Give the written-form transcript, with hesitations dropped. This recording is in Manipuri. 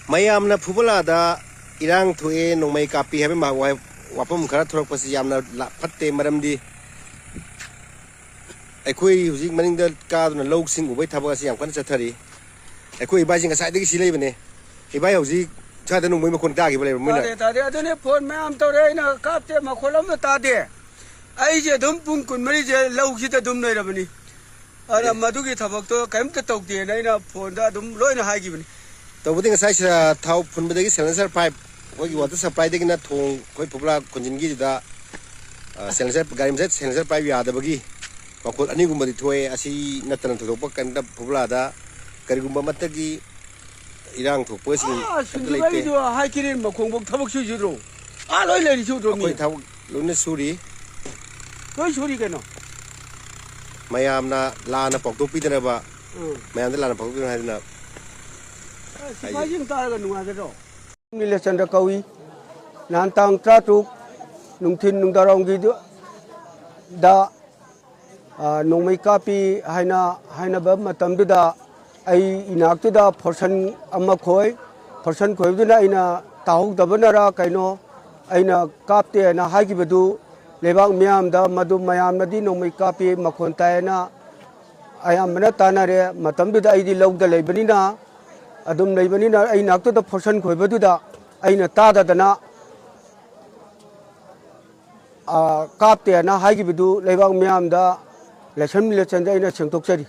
mayamna phubulada irang thue nongmai kapi habe ma wapam khara thorok pasi yamna phatte maramdi aikhoi hujik maningda ka duna lok sing ubai thaba asi yam kan chathari aikhoi bai jinga sai degi silai bane ibai hujik chada nongmai makon ta gi bale moina tade adune phone mayam tawre na kapte makholam tade ai je dum pung kun mari je lok si ta dum nei rabani ara madugi thabak to kaim ta tokde nei na phone da dum loina hai gi bani tawbudi nga sai thau phunbadagi silencer pipe wagi water supply degi na thong khoi phubla konjingi da silencer garim set silencer pipe ya da bagi makol ani gumbadi thoe asi natana thokpa kan da phubla da karigumba matagi irang thokpa sing leite do hai kirin makhongbok thabak su juro loi le ri su do mi khoi thau lone suri loi suri keno mayamna lana pokto pidana ba mayamda lana pokto na hadina Sipajing ta ga nuwa do ni le chandra kawi nan tang tra tu nung thin nung darong gi da nong mai kapi haina ba matam du da ai inak tu da portion amma khoi du na ina tauk da banara kaino aina kapte na ha gi bedu lebang myam da madu mayam na di nong mai kapi makhon ta na ayam na tanare matam du da ai di log da lebani na adum leibani na ai nak to da portion khoi badu da aina ta da na kapte na ha gi bedu lebang myam da lesson ina chengtok chari